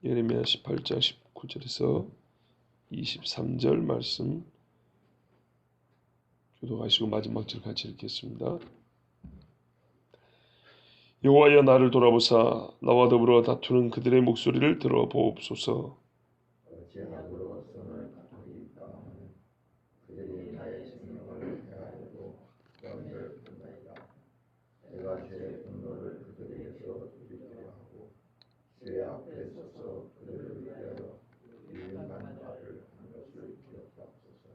예레미야 18장 19절에서 23절 말씀 교독하시고 마지막 절 같이 읽겠습니다. 여호와여 나를 돌아보사 나와 더불어 다투는 그들의 목소리를 들어보옵소서. 그들이 나의 생명을 해하려고 너희를 본다이다. 내가 죄의 분노를 그들에게서 돌이키려 하고 죄 앞에 서서 그들을 위하여 위임한 말을 한 것을 기억하옵소서.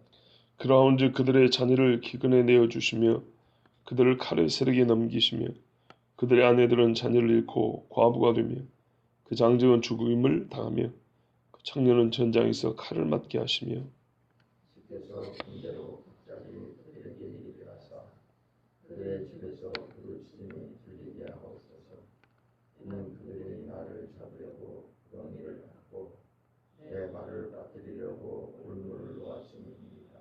그러한즉 그들의 자녀를 기근에 내어주시며 그들을 칼의 세력에 넘기시며 그들의 아내들은 자녀를 잃고 과부가 되며 그 장정은 죽음을 당하며 그 청년은 전장에서 칼을 맞게 하시며 주께서 군대로 갑자기 그들에게 이르게 하사 그들의 집에서 부르짖음이 들리게 하옵소서. 이는 그들이 나를 잡으려고 그런 일을 하고 내 말을 빠뜨리려고 울무를 놓았음이니이다.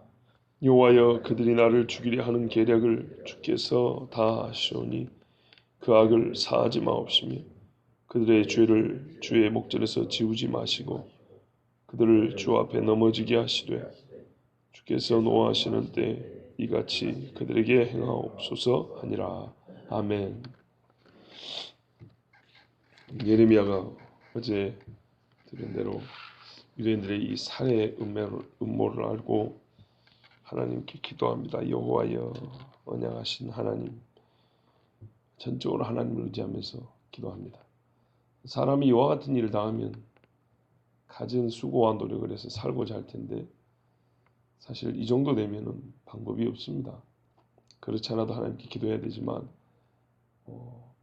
여호와여 그들이 나를 죽이려 하는 계략을 주께서 다 아시오니 그 악을 사하지 마옵시며 그들의 죄를 주의 목전에서 지우지 마시고 그들을 주 앞에 넘어지게 하시되 주께서 노하시는 때 이같이 그들에게 행하옵소서 하니라. 아멘. 예레미야가 어제 들은 대로 유대인들의 이 살해 음모를 알고 하나님께 기도합니다. 여호와여 언약하신 하나님, 전적으로 하나님을 의지하면서 기도합니다. 사람이 이와 같은 일을 당하면 갖은 수고와 노력을 해서 살고자 할 텐데 사실 이 정도 되면은 방법이 없습니다. 그렇지 않아도 하나님께 기도해야 되지만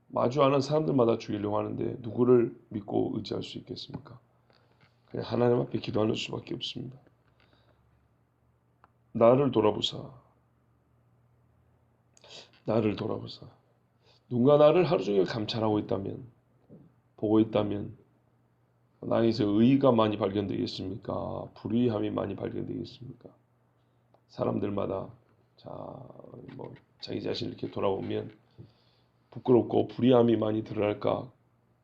마주하는 사람들마다 죽이려고 하는데 누구를 믿고 의지할 수 있겠습니까? 그냥 하나님 앞에 기도하는 수밖에 없습니다. 나를 돌아보사. 누가 나를 하루 종일 감찰하고 있다면, 보고 있다면 나에게서 의의가 많이 발견되겠습니까? 불의함이 많이 발견되겠습니까? 사람들마다 자기 자신을 이렇게 돌아보면 부끄럽고 불의함이 많이 드러날까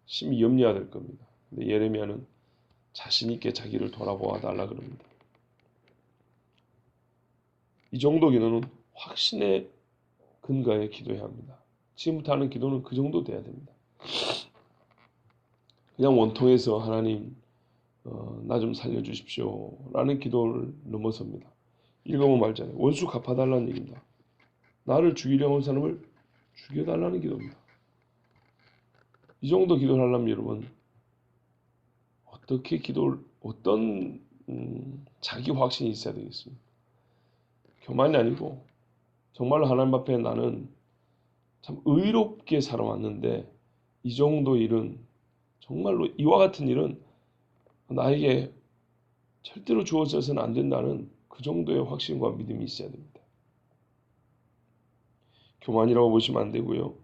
심히 염려가 될 겁니다. 근데 예레미야는 자신 있게 자기를 돌아보아 달라 그럽니다. 이 정도 기도는 확신의 근거에 기도해야 합니다. 지금부터 하는 기도는 그 정도 돼야 됩니다. 그냥 원통해서 하나님 나 좀 살려주십시오 라는 기도를 넘어섭니다. 읽어보면 말잖아요. 원수 갚아달라는 얘기입니다. 나를 죽이려고 한 사람을 죽여달라는 기도입니다. 이 정도 기도를 하려면 여러분 어떤 자기 확신이 있어야 되겠습니까? 교만이 아니고 정말로 하나님 앞에 나는 참 의롭게 살아왔는데 이 정도 일은 정말로 이와 같은 일은 나에게 절대로 주어져서는 안 된다는 그 정도의 확신과 믿음이 있어야 됩니다. 교만이라고 보시면 안 되고요.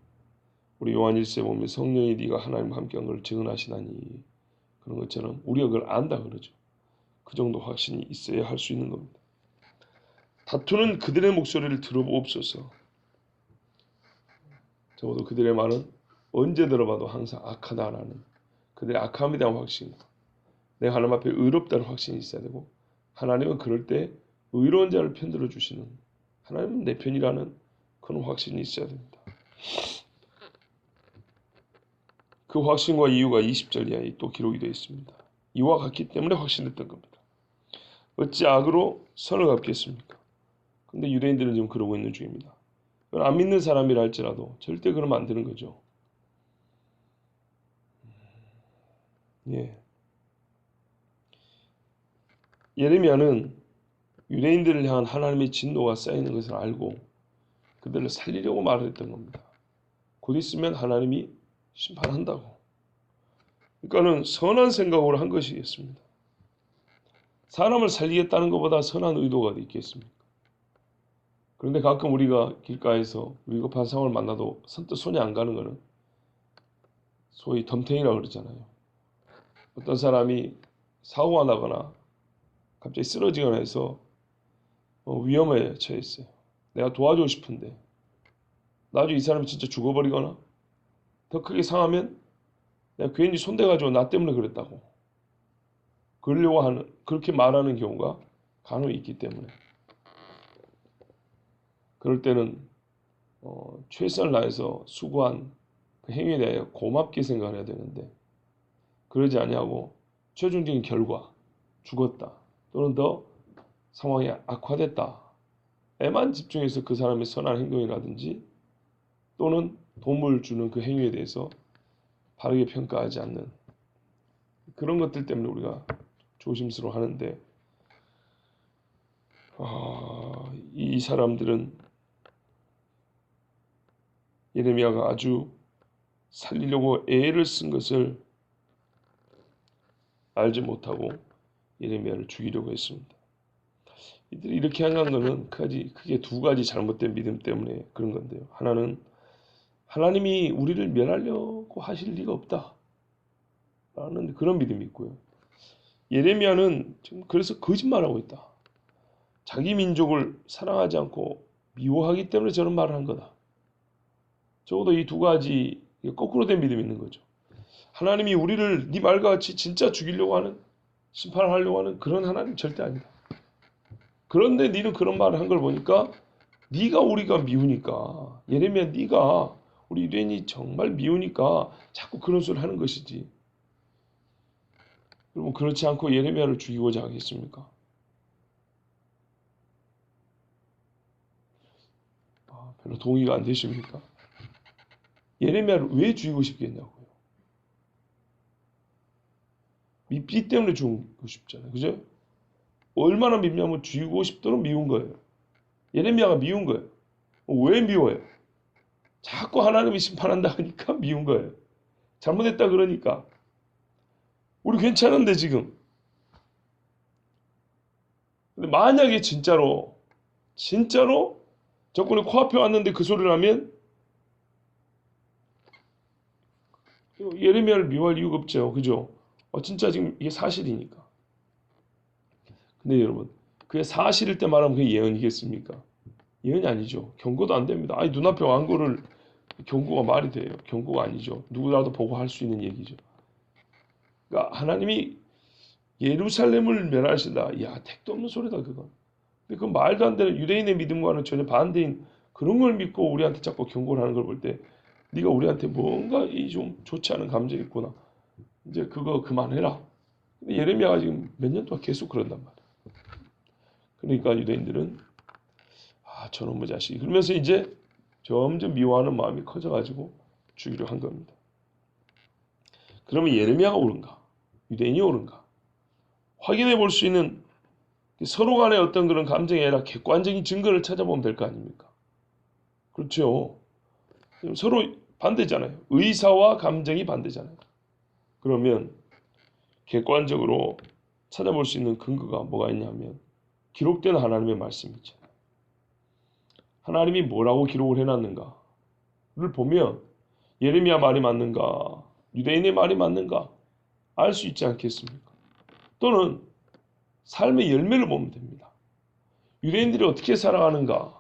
우리 요한 1세 보면 성령이 네가 하나님과 함께한 걸 증언하시나니 그런 것처럼 우리가 그걸 안다 그러죠. 그 정도 확신이 있어야 할 수 있는 겁니다. 다투는 그들의 목소리를 들어보옵소서. 적어도 그들의 말은 언제 들어봐도 항상 악하다라는 그들의 악함에 대한 확신, 내가 하나님 앞에 의롭다는 확신이 있어야 되고 하나님은 그럴 때 의로운 자를 편들어 주시는 하나님은 내 편이라는 그런 확신이 있어야 됩니다. 그 확신과 이유가 20절 이하에 또 기록이 되어 있습니다. 이와 같기 때문에 확신했던 겁니다. 어찌 악으로 선을 갚겠습니까? 근데 유대인들은 지금 그러고 있는 중입니다. 안 믿는 사람이라 할지라도 절대 그러면 안 되는 거죠. 예레미야는 유대인들을 향한 하나님의 진노가 쌓이는 것을 알고 그들을 살리려고 말을 했던 겁니다. 곧 있으면 하나님이 심판한다고. 그러니까는 선한 생각으로 한 것이겠습니다. 사람을 살리겠다는 것보다 선한 의도가 어디 있겠습니까? 그런데 가끔 우리가 길가에서 위급한 상황을 만나도 선뜻 손이 안 가는 것은 소위 덤탱이라고 그러잖아요. 어떤 사람이 사고가 나거나 갑자기 쓰러지거나 해서 위험에 처했어요. 내가 도와주고 싶은데 나중에 이 사람이 진짜 죽어버리거나 더 크게 상하면 내가 괜히 손대가지고 나 때문에 그랬다고 그러려고 하는 그렇게 말하는 경우가 간혹 있기 때문에 그럴 때는 최선을 다해서 수고한 그 행위에 대해 고맙게 생각해야 되는데 그러지 아니하고 최종적인 결과 죽었다 또는 더 상황이 악화됐다 에만 집중해서 그 사람의 선한 행동이라든지 또는 도움을 주는 그 행위에 대해서 바르게 평가하지 않는 그런 것들 때문에 우리가 조심스러워 하는데 이 사람들은 예레미야가 아주 살리려고 애를 쓴 것을 알지 못하고 예레미야를 죽이려고 했습니다. 이들이 이렇게 행한 것은 크게 두 가지 잘못된 믿음 때문에 그런 건데요. 하나는 하나님이 우리를 멸하려고 하실 리가 없다 라는 그런 믿음이 있고요. 예레미야는 지금 그래서 거짓말하고 있다. 자기 민족을 사랑하지 않고 미워하기 때문에 저런 말을 한 거다. 적어도 이 두 가지 거꾸로 된 믿음이 있는 거죠. 하나님이 우리를 네 말과 같이 진짜 죽이려고 하는 심판을 하려고 하는 그런 하나님 절대 아니다. 그런데 너는 그런 말을 한 걸 보니까 네가 우리가 미우니까 예레미야 네가 우리 유대인이 정말 미우니까 자꾸 그런 소리를 하는 것이지. 여러분 그렇지 않고 예레미야를 죽이고자 하겠습니까? 별로 동의가 안 되십니까? 예레미야를 왜 죽이고 싶겠냐고요. 밉기 때문에 죽이고 싶잖아요. 그죠? 얼마나 밉냐면 죽이고 싶도록 미운 거예요. 예레미야가 미운 거예요. 왜 미워요? 자꾸 하나님이 심판한다 하니까 미운 거예요. 잘못했다 그러니까. 우리 괜찮은데 지금. 근데 만약에 진짜로 적군이 코앞에 왔는데 그 소리를 하면 예레미야를 미워할 이유가 없죠. 그죠? 진짜 지금 이게 사실이니까. 근데 여러분 그게 사실일 때 말하면 그게 예언이겠습니까? 예언이 아니죠. 경고도 안 됩니다. 아니 눈앞에 완 거를 경고가 말이 돼요. 경고가 아니죠. 누구라도 보고 할 수 있는 얘기죠. 그러니까 하나님이 예루살렘을 멸하신다. 야 택도 없는 소리다 그건. 근데 그 말도 안 되는 유대인의 믿음과는 전혀 반대인 그런 걸 믿고 우리한테 자꾸 경고를 하는 걸 볼 때 네가 우리한테 뭔가 이 좀 좋지 않은 감정이 있구나. 이제 그거 그만해라. 근데 예레미야가 지금 몇 년 동안 계속 그런단 말이야. 그러니까 유대인들은 저놈의 자식 그러면서 이제 점점 미워하는 마음이 커져가지고 죽이려 한 겁니다. 그러면 예레미야가 옳은가? 유대인이 옳은가? 확인해 볼 수 있는 서로 간의 어떤 그런 감정이 아니라 객관적인 증거를 찾아보면 될 거 아닙니까? 그렇죠. 서로 반대잖아요. 의사와 감정이 반대잖아요. 그러면 객관적으로 찾아볼 수 있는 근거가 뭐가 있냐면 기록된 하나님의 말씀이 있잖아요. 하나님이 뭐라고 기록을 해놨는가를 보면 예레미야 말이 맞는가 유대인의 말이 맞는가 알 수 있지 않겠습니까? 또는 삶의 열매를 보면 됩니다. 유대인들이 어떻게 살아가는가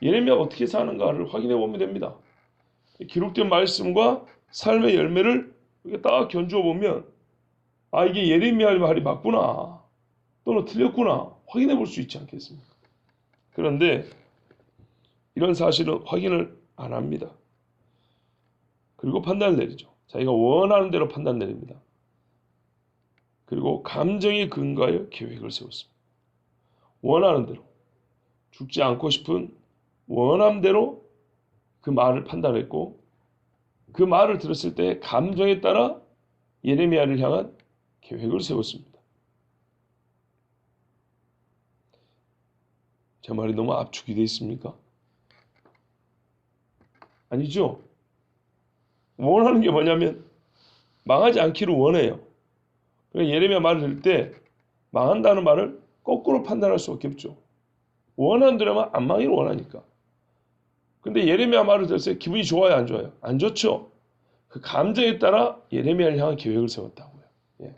예레미야가 어떻게 사는가를 확인해 보면 됩니다. 기록된 말씀과 삶의 열매를 이렇게 딱 견주어 보면 이게 예레미야의 말이 맞구나 또는 틀렸구나 확인해 볼 수 있지 않겠습니까? 그런데 이런 사실은 확인을 안 합니다. 그리고 판단을 내리죠. 자기가 원하는 대로 판단 내립니다. 그리고 감정에 근거하여 계획을 세웠습니다. 원하는 대로 죽지 않고 싶은 원함대로 그 말을 판단했고 그 말을 들었을 때 감정에 따라 예레미야를 향한 계획을 세웠습니다. 제 말이 너무 압축이 되어 있습니까? 아니죠. 원하는 게 뭐냐면 망하지 않기를 원해요. 그러니까 예레미야 말을 들을 때 망한다는 말을 거꾸로 판단할 수 없겠죠. 원하는 대로만 안 망하기를 원하니까. 근데 예레미야 말을 들었을 때 기분이 좋아요, 안 좋아요? 안 좋죠. 그 감정에 따라 예레미야를 향한 계획을 세웠다고요. 예.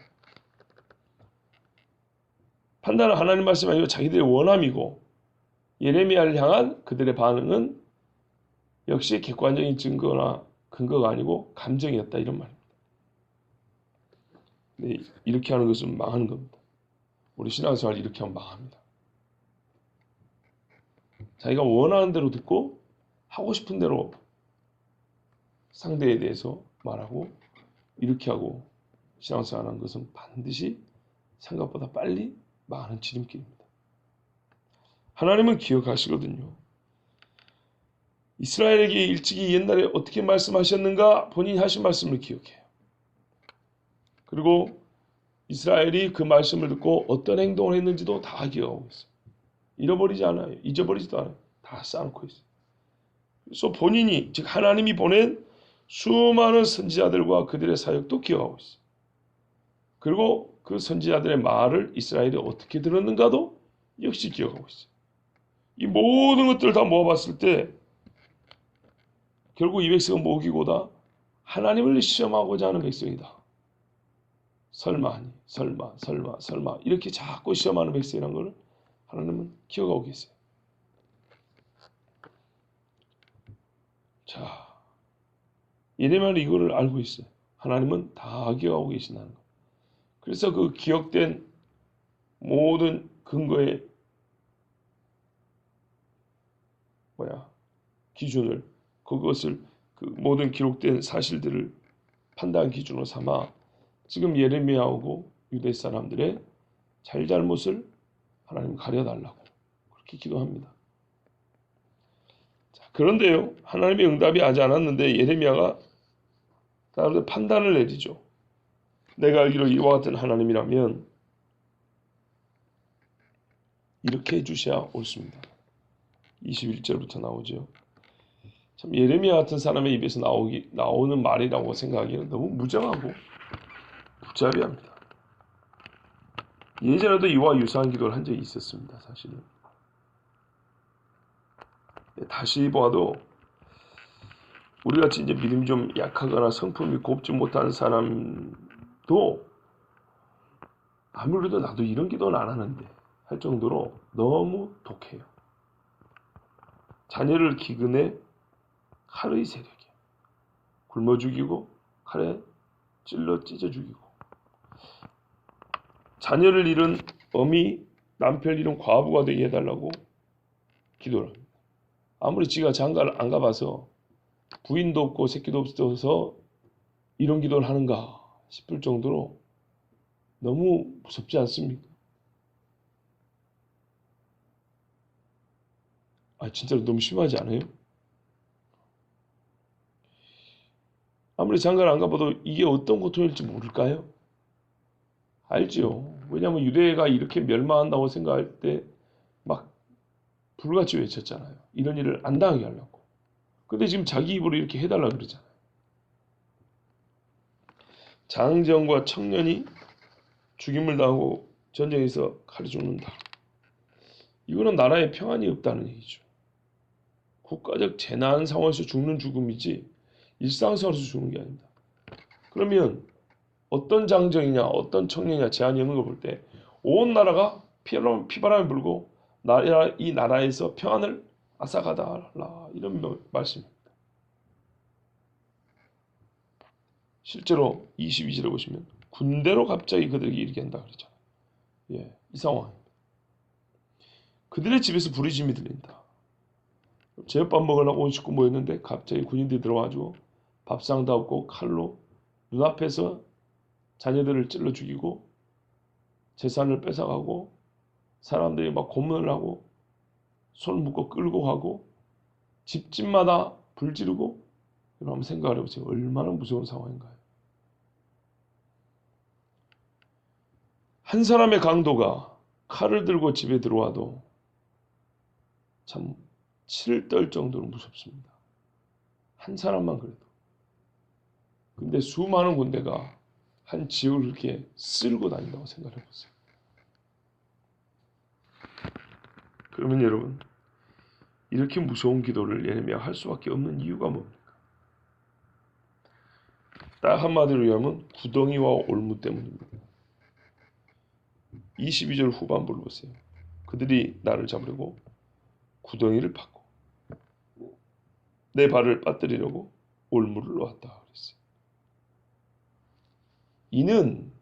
판단은 하나님 말씀이 아니고 자기들의 원함이고 예레미야를 향한 그들의 반응은 역시 객관적인 증거나 근거가 아니고 감정이었다 이런 말입니다. 네, 이렇게 하는 것은 망하는 겁니다. 우리 신앙생활 이렇게 하면 망합니다. 자기가 원하는 대로 듣고 하고 싶은 대로 상대에 대해서 말하고 이렇게 하고 신앙생활 하는 것은 반드시 생각보다 빨리 망하는 지름길입니다. 하나님은 기억하시거든요. 이스라엘에게 일찍이 옛날에 어떻게 말씀하셨는가 본인이 하신 말씀을 기억해요. 그리고 이스라엘이 그 말씀을 듣고 어떤 행동을 했는지도 다 기억하고 있어요. 잃어버리지 않아요. 잊어버리지도 않아요. 다 쌓아놓고 있어요. 그래서 본인이 즉 하나님이 보낸 수많은 선지자들과 그들의 사역도 기억하고 있어요. 그리고 그 선지자들의 말을 이스라엘이 어떻게 들었는가도 역시 기억하고 있어요. 이 모든 것들을 다 모아봤을 때 결국 이 백성은 뭐기보다 하나님을 시험하고자 하는 백성이다. 설마 이렇게 자꾸 시험하는 백성이라는 걸 하나님은 기억하고 계세요. 자, 예레미야는 이거를 알고 있어요. 하나님은 다 기억하고 계신다는 거. 그래서 그 기억된 모든 근거의 기준을 그것을 그 모든 기록된 사실들을 판단 기준으로 삼아 지금 예레미야하고 유대 사람들의 잘잘못을 하나님 가려달라고 그렇게 기도합니다. 자, 그런데요, 하나님의 응답이 하지 않았는데 예레미야가 나름대로 판단을 내리죠. 내가 알기로 이와 같은 하나님이라면 이렇게 해주셔야 옳습니다. 21절부터 나오죠. 참 예레미야 같은 사람의 입에서 나오는 말이라고 생각하기는 너무 무정하고 무자비합니다. 예전에도 이와 유사한 기도를 한 적이 있었습니다. 사실은. 다시 보아도 우리같이 이제 믿음이 좀 약하거나 성품이 곱지 못한 사람도 아무래도 나도 이런 기도는 안 하는데 할 정도로 너무 독해요. 자녀를 기근해 칼의 세력이야. 굶어 죽이고 칼에 찔러 찢어 죽이고 자녀를 잃은 어미 남편을 잃은 과부가 되게 해달라고 기도를 합니다. 아무리 지가 장가를 안 가봐서 부인도 없고 새끼도 없어서 이런 기도를 하는가 싶을 정도로 너무 무섭지 않습니까? 진짜로 너무 심하지 않아요? 아무리 장가를 안 가봐도 이게 어떤 고통일지 모를까요? 알죠. 왜냐하면 유대가 이렇게 멸망한다고 생각할 때 막 불같이 외쳤잖아요. 이런 일을 안 당하게 하려고. 근데 지금 자기 입으로 이렇게 해달라고 그러잖아요. 장정과 청년이 죽임을 당하고 전쟁에서 칼이 죽는다. 이거는 나라에 평안이 없다는 얘기죠. 국가적 재난 상황에서 죽는 죽음이지 일상생활에서 죽는 게 아닙니다. 그러면 어떤 장정이냐 어떤 청년이냐 제한이 없는 걸 볼 때 온 나라가 피바람이 불고 이 나라에서 평안을 앗아가달라 이런 말씀입니다. 실제로 22절에 보시면 군대로 갑자기 그들에게 이르게 한다 그러잖아요. 이 상황입니다. 그들의 집에서 부르짖음이 들린다. 제밥 먹으려고 온 식구 모였는데 갑자기 군인들이 들어와가지고 밥상도 없고 칼로 눈앞에서 자녀들을 찔러 죽이고 재산을 뺏어가고 사람들이 막 고문을 하고 손 묶어 끌고 가고 집집마다 불 지르고 한번 생각을 해보세요. 얼마나 무서운 상황인가요? 한 사람의 강도가 칼을 들고 집에 들어와도 참 치를 떨 정도로 무섭습니다. 한 사람만 그래도. 근데 수많은 군대가 한 지역을 그렇게 쓸고 다닌다고 생각해 보세요. 그러면 여러분 이렇게 무서운 기도를 예레미야가 할 수밖에 없는 이유가 뭡니까? 딱 한마디로 얘기하면 구덩이와 올무 때문입니다. 22절 후반부를 보세요. 그들이 나를 잡으려고 구덩이를 파고 내 발을 빠뜨리려고 올무를 놓았다 그랬어요. 이는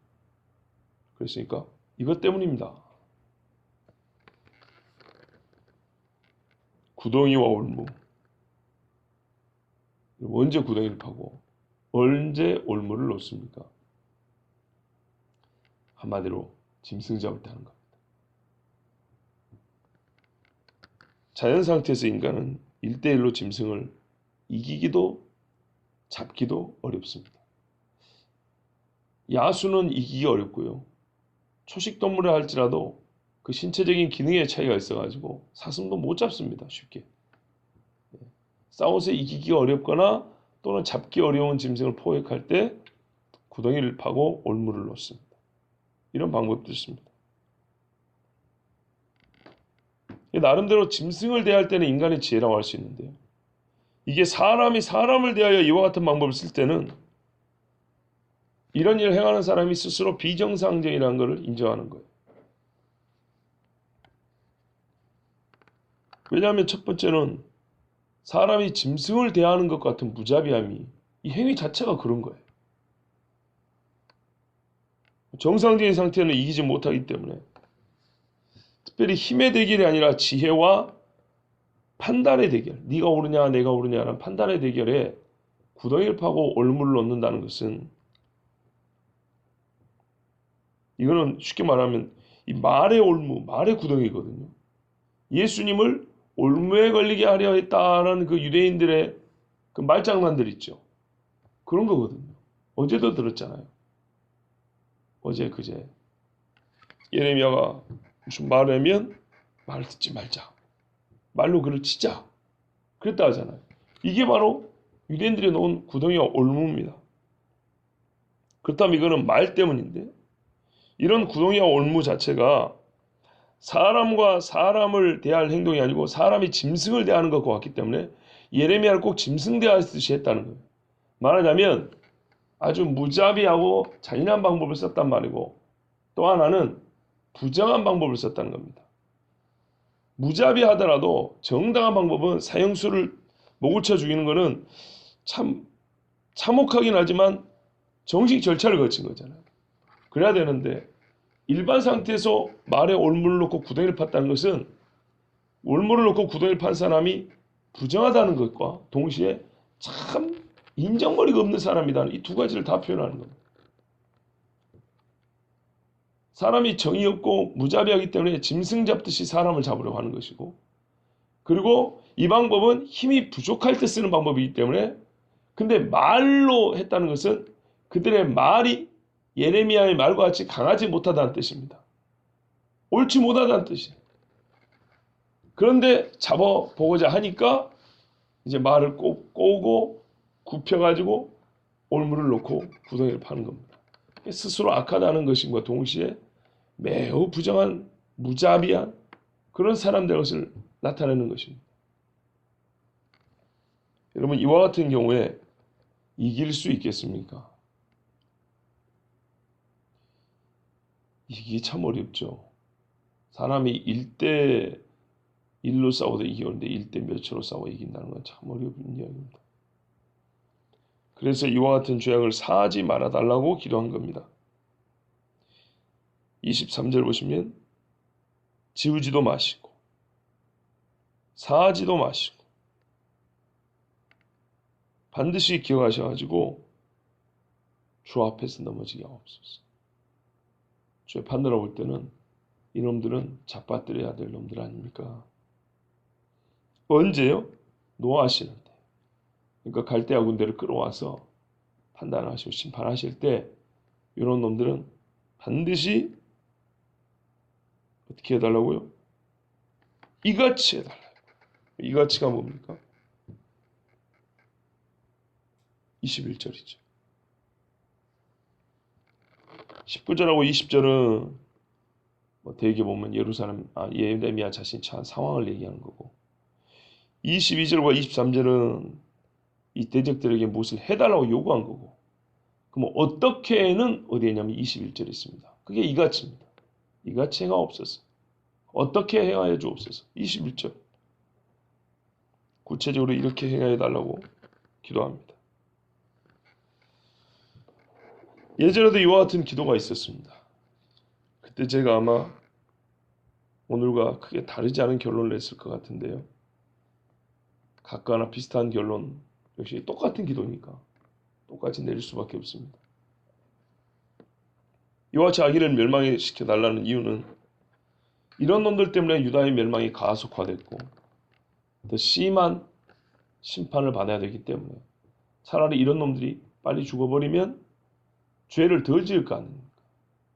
그랬으니까 이것 때문입니다. 구덩이와 올무. 언제 구덩이를 파고 언제 올무를 놓습니까? 한마디로 짐승 잡을 때 하는 겁니다. 자연 상태에서 인간은 1대1로 짐승을 이기기도 잡기도 어렵습니다. 야수는 이기기 어렵고요. 초식동물을 할지라도 그 신체적인 기능의 차이가 있어가지고 사슴도 못 잡습니다. 쉽게. 싸워서 이기기가 어렵거나 또는 잡기 어려운 짐승을 포획할 때 구덩이를 파고 올무를 놓습니다. 이런 방법도 있습니다. 나름대로 짐승을 대할 때는 인간의 지혜라고 할 수 있는데요. 이게 사람이 사람을 대하여 이와 같은 방법을 쓸 때는 이런 일을 행하는 사람이 스스로 비정상적이라는 것을 인정하는 거예요. 왜냐하면 첫 번째는 사람이 짐승을 대하는 것 같은 무자비함이 이 행위 자체가 그런 거예요. 정상적인 상태는 이기지 못하기 때문에 특별히 힘의 대결이 아니라 지혜와 판단의 대결, 네가 옳으냐 내가 옳으냐라는 판단의 대결에 구덩이를 파고 올무를 놓는다는 것은 이거는 쉽게 말하면 이 말의 올무, 말의 구덩이거든요. 예수님을 올무에 걸리게 하려 했다는 그 유대인들의 그 말장난들 있죠. 그런 거거든요. 어제도 들었잖아요. 어제 그제 예레미야가 무슨 말을 하면 말을 듣지 말자. 말로 그를 치자. 그랬다 하잖아요. 이게 바로 유대인들이 놓은 구덩이와 올무입니다. 그렇다면 이거는 말 때문인데 이런 구덩이와 올무 자체가 사람과 사람을 대할 행동이 아니고 사람이 짐승을 대하는 것과 같기 때문에 예레미야를 꼭 짐승 대하듯이 했다는 거예요. 말하자면 아주 무자비하고 잔인한 방법을 썼단 말이고 또 하나는 부정한 방법을 썼다는 겁니다. 무자비하더라도 정당한 방법은 사형수를 목을 쳐 죽이는 것은 참 참혹하긴 하지만 정식 절차를 거친 거잖아요. 그래야 되는데 일반 상태에서 말에 올무를 놓고 구덩이를 팠다는 것은 올무를 놓고 구덩이를 판 사람이 부정하다는 것과 동시에 참 인정머리가 없는 사람이다는 이 두 가지를 다 표현하는 겁니다. 사람이 정이 없고 무자비하기 때문에 짐승 잡듯이 사람을 잡으려고 하는 것이고 그리고 이 방법은 힘이 부족할 때 쓰는 방법이기 때문에 근데 말로 했다는 것은 그들의 말이 예레미야의 말과 같이 강하지 못하다는 뜻입니다. 옳지 못하다는 뜻이에요. 그런데 잡아보고자 하니까 이제 말을 꼬고 굽혀가지고 올무를 놓고 구덩이를 파는 겁니다. 스스로 악하다는 것과 동시에 매우 부정한 무자비한 그런 사람들의 것을 나타내는 것입니다. 여러분 이와 같은 경우에 이길 수 있겠습니까? 이기기 참 어렵죠. 사람이 1대1로 싸워도 이기는데 1대 몇으로 싸워 이긴다는 건 참 어려운 이야기입니다. 그래서 이와 같은 죄악을 사하지 말아달라고 기도한 겁니다. 23절 보시면 지우지도 마시고 사하지도 마시고 반드시 기억하셔가지고 주 앞에서 넘어지게 하옵소서. 주의 판단을 볼 때는 이놈들은 잡아들여야 될 놈들 아닙니까? 언제요? 노하시는데. 그러니까 갈대아 군대를 끌어와서 판단하시고 심판하실 때 이런 놈들은 반드시 어떻게 해달라고요? 이같이 해달라고. 이같이가 뭡니까? 21절이죠. 19절하고 20절은 대개 보면 예레미야 자신이 처한 상황을 얘기하는 거고 22절과 23절은 이 대적들에게 무엇을 해달라고 요구한 거고 그럼 어떻게는 어디에 있냐면 21절에 있습니다. 그게 이같이입니다. 이같이 행하옵소서. 어떻게 행하여 주옵소서. 21절 구체적으로 이렇게 행하여 달라고 기도합니다. 예전에도 이와 같은 기도가 있었습니다. 그때 제가 아마 오늘과 크게 다르지 않은 결론을 냈을 것 같은데요. 각가나 비슷한 결론, 역시 똑같은 기도니까 똑같이 내릴 수밖에 없습니다. 이와 같이 아기를 멸망시켜달라는 이유는 이런 놈들 때문에 유다의 멸망이 가속화됐고 더 심한 심판을 받아야 되기 때문에 차라리 이런 놈들이 빨리 죽어버리면 죄를 덜 지을 거 아닙니까?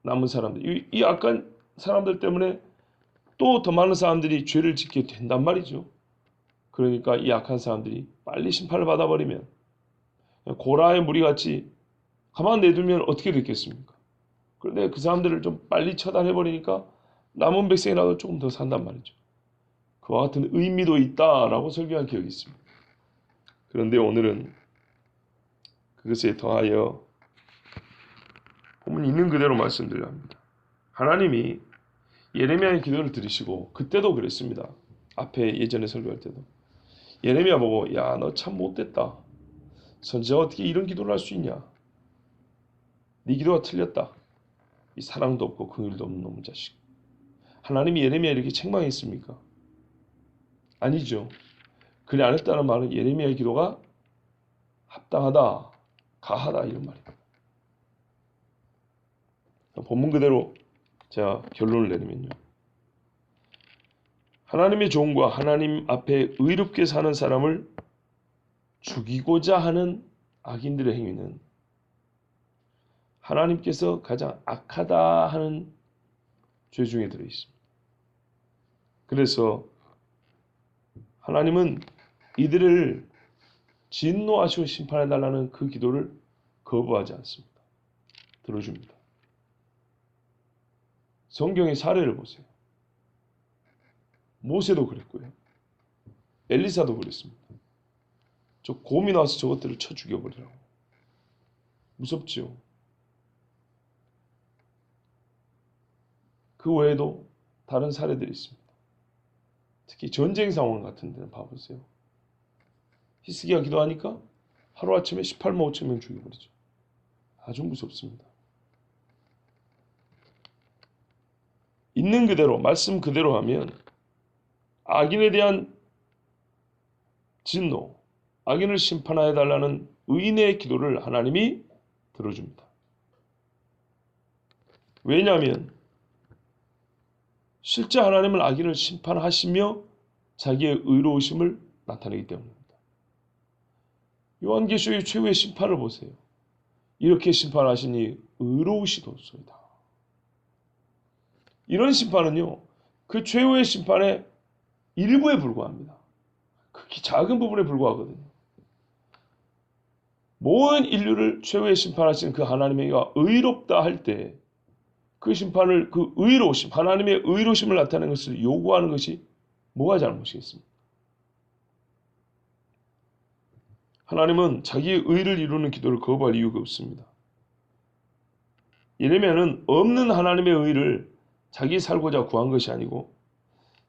남은 사람들, 이 악한 사람들 때문에 또 더 많은 사람들이 죄를 짓게 된단 말이죠. 그러니까 이 악한 사람들이 빨리 심판을 받아버리면 고라의 무리같이 가만 내두면 어떻게 됐겠습니까? 그런데 그 사람들을 좀 빨리 처단해버리니까 남은 백성이라도 조금 더 산단 말이죠. 그와 같은 의미도 있다라고 설교한 기억이 있습니다. 그런데 오늘은 그것에 더하여 본문 있는 그대로 말씀드려야 합니다. 하나님이 예레미야의 기도를 들으시고 그때도 그랬습니다. 앞에 예전에 설교할 때도 예레미야 보고 야, 너 참 못됐다. 선지자가 어떻게 이런 기도를 할 수 있냐. 네 기도가 틀렸다. 이 사랑도 없고 긍휼도 없는 놈의 자식. 하나님이 예레미야 이렇게 책망했습니까? 아니죠. 그리 안 했다는 말은 예레미야의 기도가 합당하다, 가하다 이런 말입니다. 본문 그대로 제가 결론을 내리면요. 하나님의 종과 하나님 앞에 의롭게 사는 사람을 죽이고자 하는 악인들의 행위는 하나님께서 가장 악하다 하는 죄 중에 들어있습니다. 그래서 하나님은 이들을 진노하시고 심판해달라는 그 기도를 거부하지 않습니다. 들어줍니다. 성경의 사례를 보세요. 모세도 그랬고요. 엘리사도 그랬습니다. 저 곰이 나와서 저것들을 쳐 죽여버리라고. 무섭지요. 그 외에도 다른 사례들이 있습니다. 특히 전쟁 상황 같은 데는 봐보세요. 히스기야 기도하니까 하루아침에 18만 5천 명 죽여버리죠. 아주 무섭습니다. 있는 그대로 말씀 그대로 하면 악인에 대한 진노, 악인을 심판하여 달라는 의인의 기도를 하나님이 들어줍니다. 왜냐하면 실제 하나님은 악인을 심판하시며 자기의 의로우심을 나타내기 때문입니다. 요한계시록의 최후의 심판을 보세요. 이렇게 심판하시니 의로우시도소이다. 이런 심판은요, 그 최후의 심판의 일부에 불과합니다. 극히 작은 부분에 불과하거든요. 모든 인류를 최후의 심판하신 그 하나님이가 의롭다 할 때 그 심판을, 그 의로우심, 하나님의 의로우심을 나타내는 것을 요구하는 것이 뭐가 잘못이겠습니까? 하나님은 자기의 의를 이루는 기도를 거부할 이유가 없습니다. 예레미야는 없는 하나님의 의를 자기 살고자 구한 것이 아니고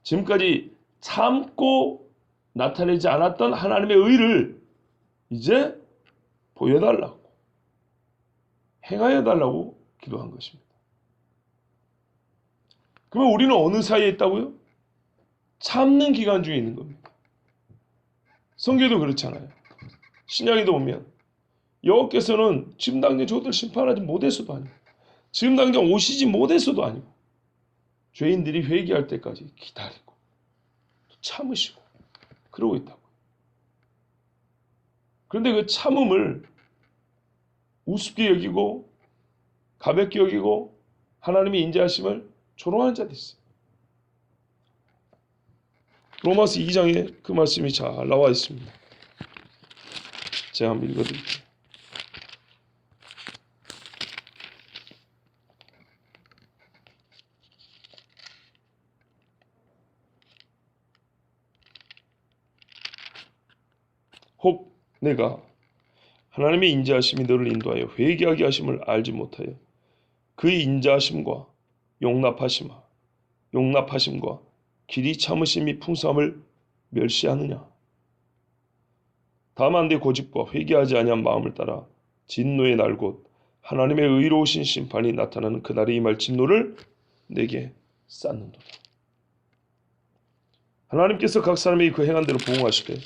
지금까지 참고 나타내지 않았던 하나님의 의를 이제 보여달라고, 행하여달라고 기도한 것입니다. 그러면 우리는 어느 사이에 있다고요? 참는 기간 중에 있는 겁니다. 성경에도 그렇잖아요. 신약에도 보면 여호와께서는 지금 당장 저것들 심판하지 못해서도 아니고 지금 당장 오시지 못해서도 아니고 죄인들이 회개할 때까지 기다리고 참으시고 그러고 있다고. 그런데 그 참음을 우습게 여기고 가볍게 여기고 하나님의 인자하심을 조롱하는 자도 있어요. 로마서 2장에 그 말씀이 잘 나와 있습니다. 제가 한번 읽어드릴게요. 혹 내가 하나님의 인자하심이 너를 인도하여 회개하게 하심을 알지 못하여 그의 인자하심과 용납하심과 길이 참으심이 풍성함을 멸시하느냐. 다만 내 고집과 회개하지 아니한 마음을 따라 진노의 날 곧 하나님의 의로우신 심판이 나타나는 그날에 임할 진노를 내게 쌓는도다. 하나님께서 각 사람에게 그 행한 대로 부응하시되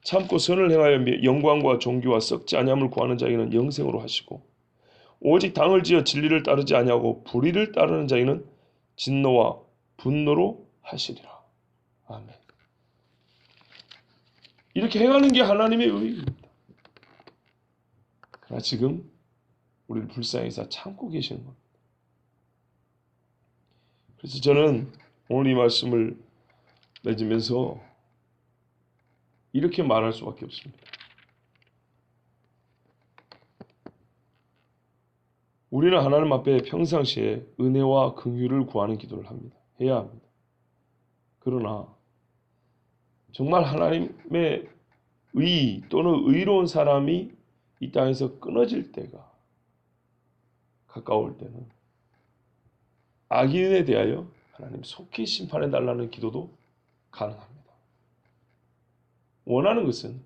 참고 선을 행하여 영광과 존귀와 썩지 아니함을 구하는 자에게는 영생으로 하시고 오직 당을 지어 진리를 따르지 아니하고 불의를 따르는 자에게는 진노와 분노로 하시리라. 아멘. 이렇게 행하는 게 하나님의 의입니다. 그러나 지금 우리를 불쌍해서 참고 계시는 겁니다. 그래서 저는 오늘 이 말씀을 맺으면서 이렇게 말할 수밖에 없습니다. 우리는 하나님 앞에 평상시에 은혜와 긍휼을 구하는 기도를 합니다. 해야 합니다. 그러나 정말 하나님의 의 또는 의로운 사람이 이 땅에서 끊어질 때가 가까울 때는 악인에 대하여 하나님 속히 심판해 달라는 기도도 가능합니다. 원하는 것은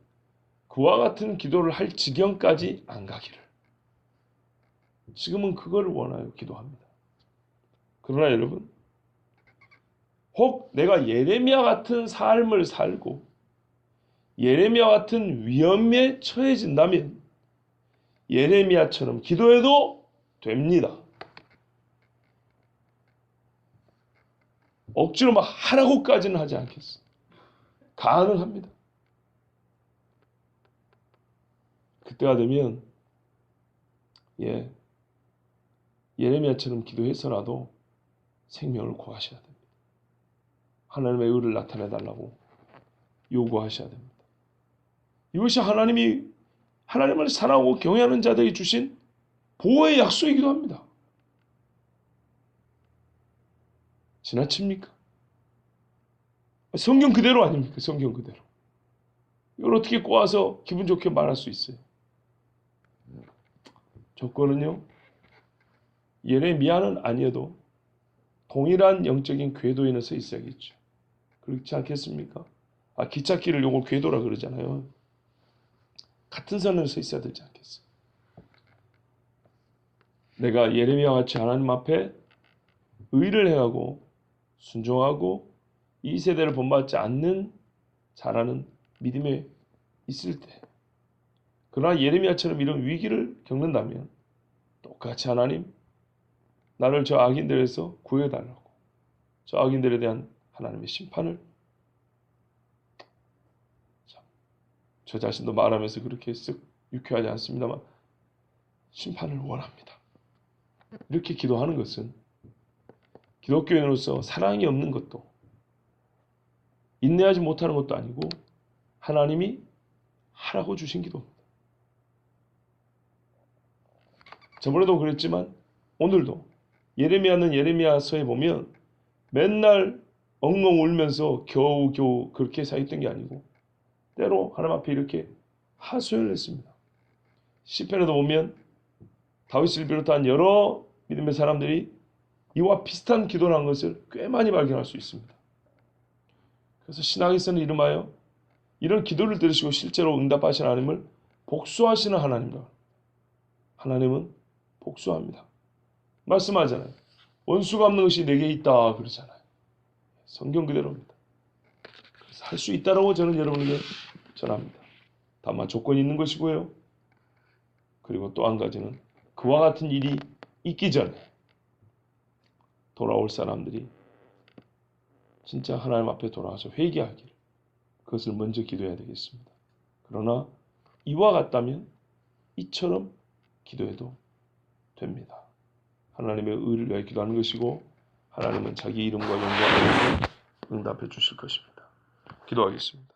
그와 같은 기도를 할 지경까지 안 가기를. 지금은 그걸 원하여 기도합니다. 그러나 여러분, 혹 내가 예레미야 같은 삶을 살고 예레미야 같은 위험에 처해진다면 예레미야처럼 기도해도 됩니다. 억지로 막 하라고까지는 하지 않겠어요. 가능합니다. 그때가 되면 예레미야처럼 기도해서라도 생명을 구하셔야 됩니다. 하나님의 의를 나타내달라고 요구하셔야 됩니다. 이것이 하나님을 사랑하고 경외하는 자들이 주신 보호의 약속이기도 합니다. 지나칩니까? 성경 그대로 아닙니까? 성경 그대로. 이걸 어떻게 꼬아서 기분 좋게 말할 수 있어요? 조건은요, 예레미야는 아니어도 동일한 영적인 궤도에는 서 있어야겠죠. 그렇지 않겠습니까? 기찻길을 요걸 궤도라 그러잖아요. 같은 선에 서 있어야 되지 않겠어요? 내가 예레미야와 같이 하나님 앞에 의를 행하고 순종하고 이 세대를 본받지 않는 자라는 믿음에 있을 때, 그러나 예레미야처럼 이런 위기를 겪는다면 똑같이 하나님, 나를 저 악인들에서 구해달라고, 저 악인들에 대한 하나님의 심판을, 저 자신도 말하면서 그렇게 쓱 유쾌하지 않습니다만 심판을 원합니다. 이렇게 기도하는 것은 기독교인으로서 사랑이 없는 것도 인내하지 못하는 것도 아니고 하나님이 하라고 주신 기도입니다. 저번에도 그랬지만 오늘도 예레미야는 예레미야서에 보면 맨날 엉엉 울면서 겨우겨우 그렇게 사했던 게 아니고 때로 하나님 앞에 이렇게 하소연을 했습니다. 시편에도 보면 다윗을 비롯한 여러 믿음의 사람들이 이와 비슷한 기도를 한 것을 꽤 많이 발견할 수 있습니다. 그래서 신학에서는 이름하여 이런 기도를 들으시고 실제로 응답하시는 하나님을 복수하시는 하나님이다. 하나님은 복수합니다. 말씀하잖아요. 원수 갚는 것이 내게 있다 그러잖아요. 성경 그대로입니다. 그래서 할 수 있다라고 저는 여러분에게 전합니다. 다만 조건이 있는 것이고요. 그리고 또 한 가지는 그와 같은 일이 있기 전에 돌아올 사람들이 진짜 하나님 앞에 돌아와서 회개하기를, 그것을 먼저 기도해야 되겠습니다. 그러나 이와 같다면 이처럼 기도해도 됩니다. 하나님의 의를 위하여 기도하는 것이고 하나님은 자기 이름과 영광을 위해 응답해 주실 것입니다. 기도하겠습니다.